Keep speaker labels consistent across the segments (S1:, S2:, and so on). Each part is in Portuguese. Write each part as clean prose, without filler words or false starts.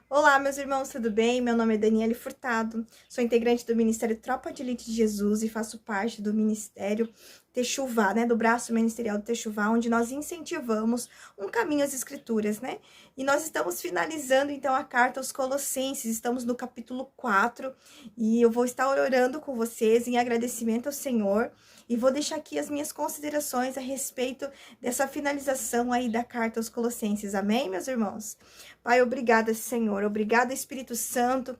S1: Olá, meus irmãos, tudo bem? Meu nome é Daniele Furtado, sou integrante do Ministério Tropa de Elite de Jesus e faço parte do Ministério Techuvá, do braço ministerial do Techuvá, onde nós incentivamos um caminho às Escrituras, E nós estamos finalizando, então, a carta aos Colossenses, estamos no capítulo 4, e eu vou estar orando com vocês em agradecimento ao Senhor, e vou deixar aqui as minhas considerações a respeito dessa finalização aí da carta aos Colossenses, amém, meus irmãos? Pai, obrigada, Senhor, obrigada, Espírito Santo,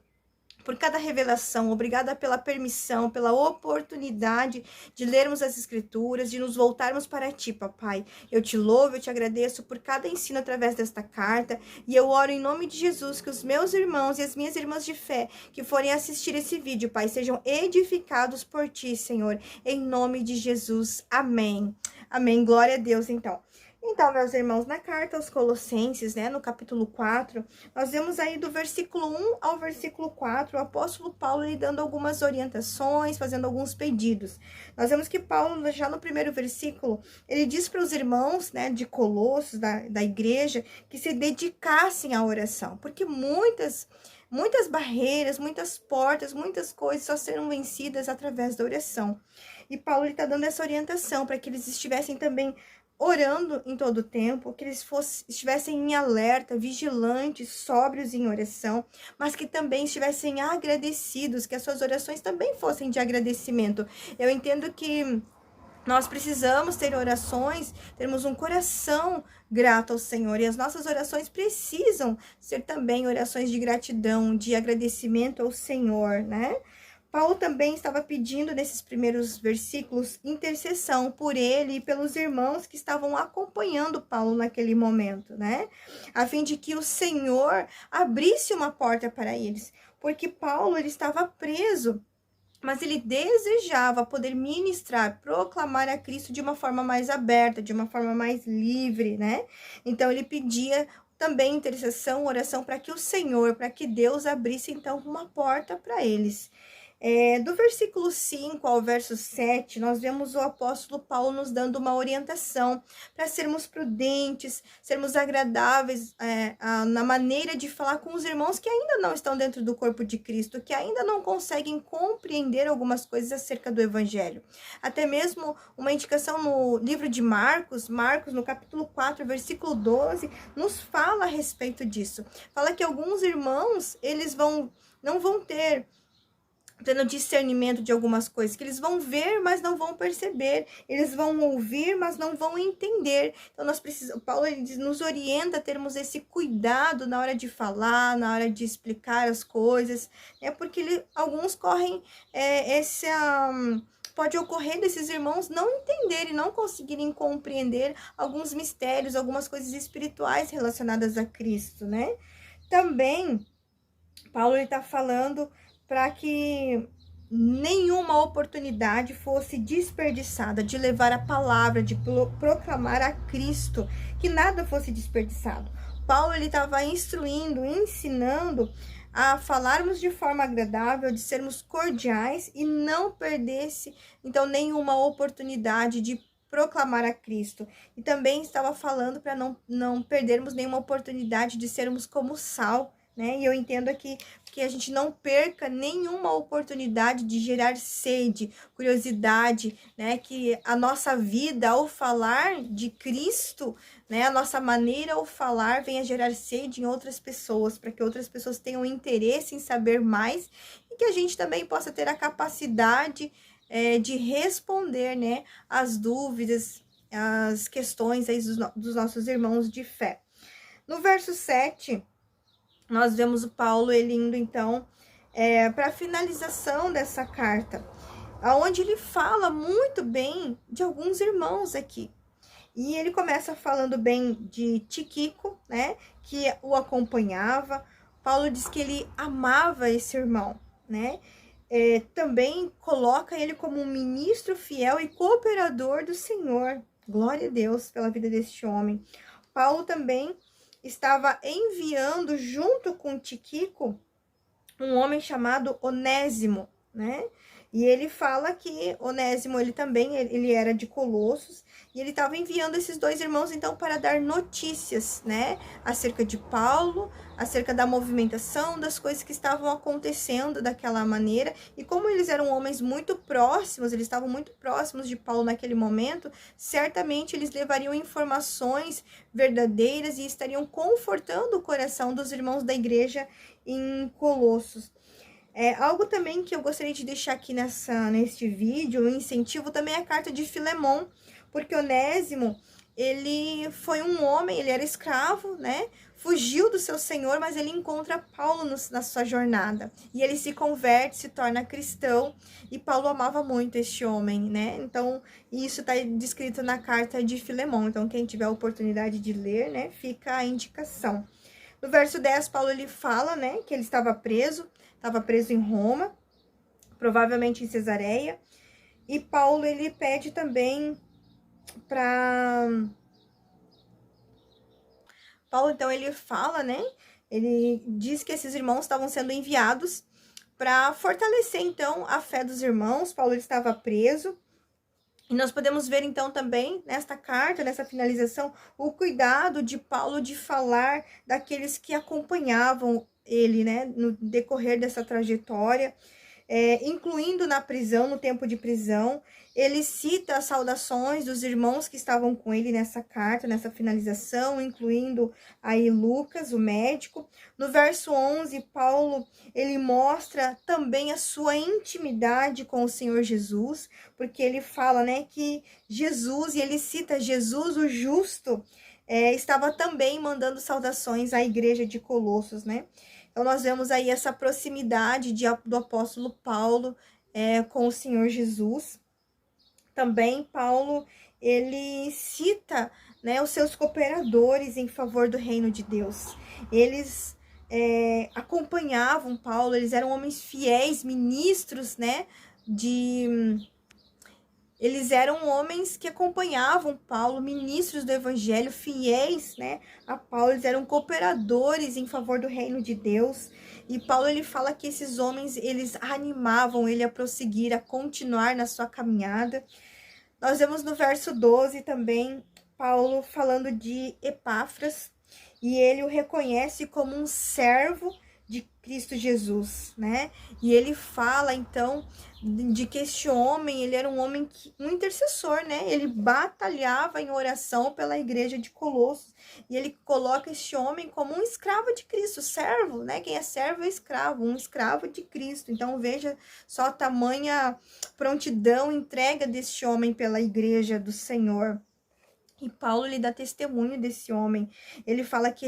S1: por cada revelação, obrigada pela permissão, pela oportunidade de lermos as Escrituras, de nos voltarmos para Ti, papai. Eu te louvo, eu te agradeço por cada ensino através desta carta, e eu oro em nome de Jesus que os meus irmãos e as minhas irmãs de fé que forem assistir esse vídeo, Pai, sejam edificados por Ti, Senhor, em nome de Jesus. Amém. Amém. Glória a Deus, então. Então, meus irmãos, na carta aos Colossenses, no capítulo 4, nós vemos aí do versículo 1 ao versículo 4, o apóstolo Paulo ele dando algumas orientações, fazendo alguns pedidos. Nós vemos que Paulo, já no primeiro versículo, ele diz para os irmãos, de Colossos, da igreja, que se dedicassem à oração, porque muitas barreiras, muitas portas, muitas coisas só serão vencidas através da oração. E Paulo está dando essa orientação para que eles estivessem também orando em todo o tempo, que eles estivessem em alerta, vigilantes, sóbrios em oração, mas que também estivessem agradecidos, que as suas orações também fossem de agradecimento. Eu entendo que nós precisamos ter orações, termos um coração grato ao Senhor, e as nossas orações precisam ser também orações de gratidão, de agradecimento ao Senhor, Paulo também estava pedindo, nesses primeiros versículos, intercessão por ele e pelos irmãos que estavam acompanhando Paulo naquele momento, A fim de que o Senhor abrisse uma porta para eles, porque Paulo ele estava preso, mas ele desejava poder ministrar, proclamar a Cristo de uma forma mais aberta, de uma forma mais livre, Então, ele pedia também intercessão, oração para que o Senhor, para que Deus abrisse, então, uma porta para eles. Do versículo 5 ao verso 7, nós vemos o apóstolo Paulo nos dando uma orientação para sermos prudentes, sermos agradáveis na maneira de falar com os irmãos que ainda não estão dentro do corpo de Cristo, que ainda não conseguem compreender algumas coisas acerca do evangelho. Até mesmo uma indicação no livro de Marcos, no capítulo 4, versículo 12, nos fala a respeito disso. Fala que alguns irmãos, eles não vão ter tendo discernimento de algumas coisas, que eles vão ver, mas não vão perceber, eles vão ouvir, mas não vão entender. Então, Paulo ele nos orienta a termos esse cuidado na hora de falar, na hora de explicar as coisas, porque alguns correm pode ocorrer desses irmãos não entenderem, não conseguirem compreender alguns mistérios, algumas coisas espirituais relacionadas a Cristo, Também, Paulo está falando para que nenhuma oportunidade fosse desperdiçada de levar a palavra, de proclamar a Cristo, que nada fosse desperdiçado. Paulo ele estava instruindo, ensinando a falarmos de forma agradável, de sermos cordiais e não perdesse, então, nenhuma oportunidade de proclamar a Cristo. E também estava falando para não perdermos nenhuma oportunidade de sermos como sal, E eu entendo aqui que a gente não perca nenhuma oportunidade de gerar sede, curiosidade, Que a nossa vida ao falar de Cristo, a nossa maneira ao falar venha gerar sede em outras pessoas, para que outras pessoas tenham interesse em saber mais e que a gente também possa ter a capacidade de responder, as dúvidas, as questões aí dos nossos irmãos de fé. No verso 7, nós vemos o Paulo ele indo, então, para a finalização dessa carta, onde ele fala muito bem de alguns irmãos aqui. E ele começa falando bem de Tíquico, que o acompanhava. Paulo diz que ele amava esse irmão, também coloca ele como um ministro fiel e cooperador do Senhor. Glória a Deus pela vida deste homem. Paulo também estava enviando junto com Tíquico um homem chamado Onésimo, E ele fala que Onésimo, ele era de Colossos, e ele estava enviando esses dois irmãos, então, para dar notícias, né, acerca de Paulo, acerca da movimentação, das coisas que estavam acontecendo daquela maneira, e como eles eram homens muito próximos, eles estavam muito próximos de Paulo naquele momento, certamente eles levariam informações verdadeiras e estariam confortando o coração dos irmãos da igreja em Colossos. Algo também que eu gostaria de deixar aqui neste vídeo, um incentivo também é a carta de Filemon, porque Onésimo, ele foi um homem, ele era escravo, né? Fugiu do seu senhor, mas ele encontra Paulo na sua jornada. E ele se converte, se torna cristão, e Paulo amava muito este homem, né? Então, isso está descrito na carta de Filemon. Então, quem tiver a oportunidade de ler, né, fica a indicação. No verso 10, Paulo ele fala, né, que ele estava preso em Roma, provavelmente em Cesareia, e Paulo ele pede também para... Paulo, então, ele fala, né, ele diz que esses irmãos estavam sendo enviados para fortalecer, então, a fé dos irmãos. Paulo ele estava preso, e nós podemos ver, então, também, nesta carta, nessa finalização, o cuidado de Paulo de falar daqueles que acompanhavam ele, né, no decorrer dessa trajetória, incluindo na prisão, no tempo de prisão. Ele cita as saudações dos irmãos que estavam com ele nessa carta, nessa finalização, incluindo aí Lucas, o médico. No verso 11, Paulo, ele mostra também a sua intimidade com o Senhor Jesus, porque ele fala, né, que Jesus, e ele cita Jesus, o justo, estava também mandando saudações à igreja de Colossos, né? Então, nós vemos aí essa proximidade do apóstolo Paulo com o Senhor Jesus. Também, Paulo, ele cita, né, os seus cooperadores em favor do reino de Deus. Eles acompanhavam Paulo, eles eram homens fiéis, ministros, né, eles eram homens que acompanhavam Paulo, ministros do evangelho, fiéis, né, a Paulo. Eles eram cooperadores em favor do reino de Deus. E Paulo, ele fala que esses homens, eles animavam ele a prosseguir, a continuar na sua caminhada. Nós vemos no verso 12 também, Paulo falando de Epáfras, e ele o reconhece como um servo de Cristo Jesus, né? E ele fala, então, de que este homem, ele era um homem, um intercessor, né? Ele batalhava em oração pela igreja de Colossos, e ele coloca este homem como um escravo de Cristo, servo, né? Quem é servo é escravo, um escravo de Cristo. Então, veja só a tamanha prontidão, entrega deste homem pela igreja do Senhor. E Paulo lhe dá testemunho desse homem. Ele fala que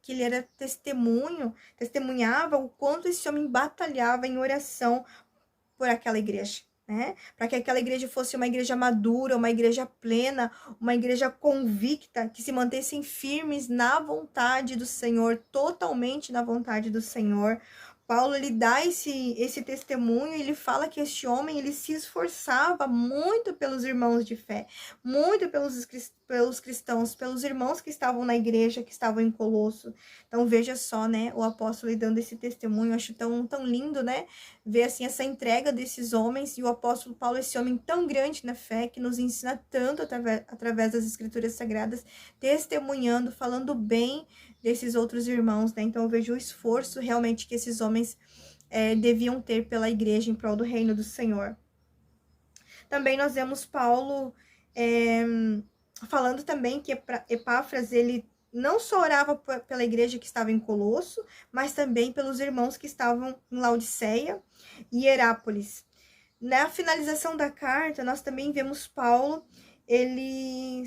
S1: ele era testemunhava o quanto esse homem batalhava em oração por aquela igreja, né? Para que aquela igreja fosse uma igreja madura, uma igreja plena, uma igreja convicta, que se mantessem firmes na vontade do Senhor, totalmente na vontade do Senhor. Paulo, ele dá esse testemunho, ele fala que este homem, ele se esforçava muito pelos irmãos de fé, muito pelos cristãos, pelos irmãos que estavam na igreja, que estavam em Colosso. Então, veja só, né, o apóstolo lhe dando esse testemunho. Eu acho tão lindo, né, ver, assim, essa entrega desses homens, e o apóstolo Paulo, esse homem tão grande na fé, que nos ensina tanto através das escrituras sagradas, testemunhando, falando bem desses outros irmãos, né? Então, eu vejo o esforço realmente que esses homens deviam ter pela igreja em prol do reino do Senhor. Também nós vemos Paulo falando também que Epáfras, ele não só orava pela igreja que estava em Colosso, mas também pelos irmãos que estavam em Laodiceia e Herápolis. Na finalização da carta, nós também vemos Paulo, ele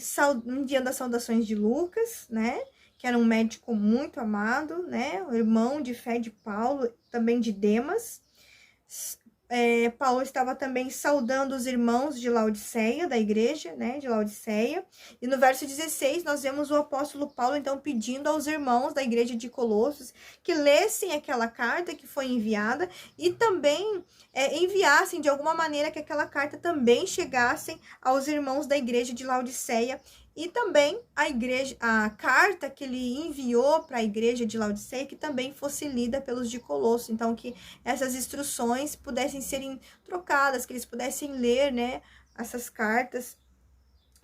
S1: enviando as saudações de Lucas, né? Que era um médico muito amado, né? O irmão de fé de Paulo, também de Demas. Paulo estava também saudando os irmãos de Laodiceia, da igreja, né? De Laodiceia. E no verso 16, nós vemos o apóstolo Paulo, então, pedindo aos irmãos da igreja de Colossos que lessem aquela carta que foi enviada e também enviassem, de alguma maneira, que aquela carta também chegasse aos irmãos da igreja de Laodiceia, E também a carta que ele enviou para a igreja de Laodiceia, que também fosse lida pelos de Colosso. Então, que essas instruções pudessem serem trocadas, que eles pudessem ler, né, essas cartas.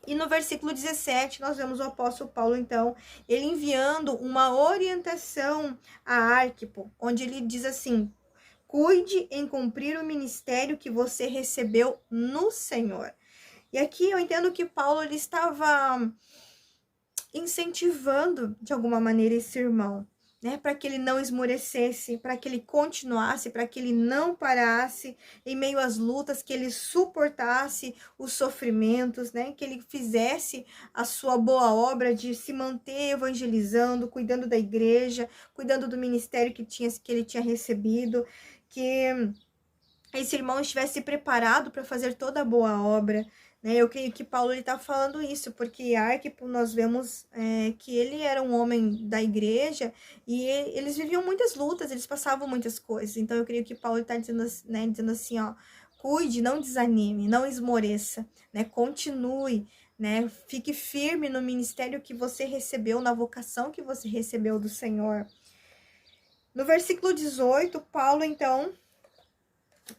S1: E no versículo 17, nós vemos o apóstolo Paulo, então, ele enviando uma orientação a Arquipo, onde ele diz assim: cuide em cumprir o ministério que você recebeu no Senhor. E aqui eu entendo que Paulo ele estava incentivando de alguma maneira esse irmão, né, para que ele não esmorecesse, para que ele continuasse, para que ele não parasse em meio às lutas, que ele suportasse os sofrimentos, né, que ele fizesse a sua boa obra de se manter evangelizando, cuidando da igreja, cuidando do ministério que ele tinha recebido, que esse irmão estivesse preparado para fazer toda a boa obra, né? Eu creio que Paulo está falando isso, porque Arquipo, nós vemos que ele era um homem da igreja e eles viviam muitas lutas, eles passavam muitas coisas. Então, eu creio que Paulo está dizendo, né, dizendo assim, ó, cuide, não desanime, não esmoreça, né? Continue, né? Fique firme no ministério que você recebeu, na vocação que você recebeu do Senhor. No versículo 18, Paulo, então,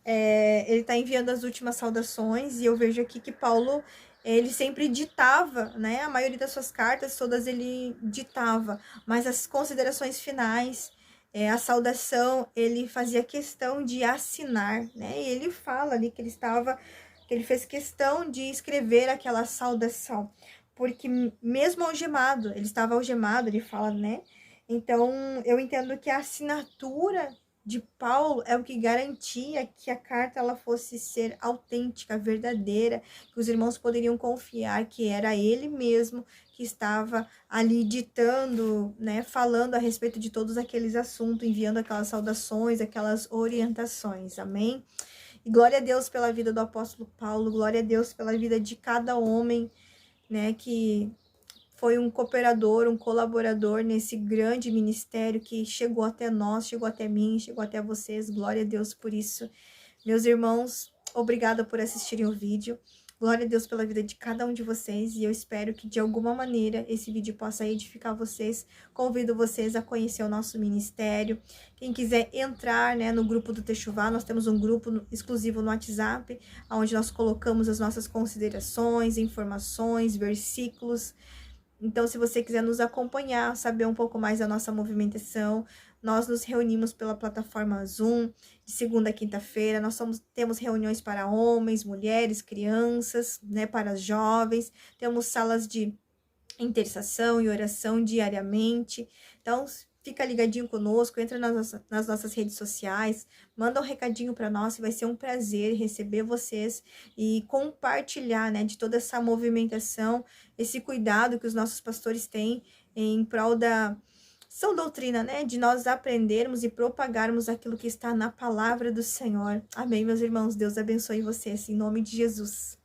S1: ele está enviando as últimas saudações, e eu vejo aqui que Paulo, ele sempre ditava, né? A maioria das suas cartas, todas ele ditava, mas as considerações finais, a saudação, ele fazia questão de assinar, né? E ele fala ali que ele fez questão de escrever aquela saudação, porque mesmo algemado, ele estava algemado, ele fala, né? Então, eu entendo que a assinatura de Paulo é o que garantia que a carta ela fosse ser autêntica, verdadeira, que os irmãos poderiam confiar que era ele mesmo que estava ali ditando, né, falando a respeito de todos aqueles assuntos, enviando aquelas saudações, aquelas orientações, amém? E glória a Deus pela vida do apóstolo Paulo, glória a Deus pela vida de cada homem, né, que foi um cooperador, um colaborador nesse grande ministério que chegou até nós, chegou até mim, chegou até vocês. Glória a Deus por isso. Meus irmãos, obrigada por assistirem o vídeo. Glória a Deus pela vida de cada um de vocês. E eu espero que de alguma maneira esse vídeo possa edificar vocês. Convido vocês a conhecer o nosso ministério. Quem quiser entrar, né, no grupo do Techuvá, nós temos um grupo exclusivo no WhatsApp, onde nós colocamos as nossas considerações, informações, versículos. Então, se você quiser nos acompanhar, saber um pouco mais da nossa movimentação, nós nos reunimos pela plataforma Zoom, de segunda a quinta-feira. Nós temos reuniões para homens, mulheres, crianças, né, para jovens. Temos salas de intercessão e oração diariamente. Então, fica ligadinho conosco, entra nas nossas redes sociais, manda um recadinho para nós, vai ser um prazer receber vocês e compartilhar, né, de toda essa movimentação, esse cuidado que os nossos pastores têm em prol da sã doutrina, né, de nós aprendermos e propagarmos aquilo que está na palavra do Senhor. Amém, meus irmãos, Deus abençoe vocês, em nome de Jesus.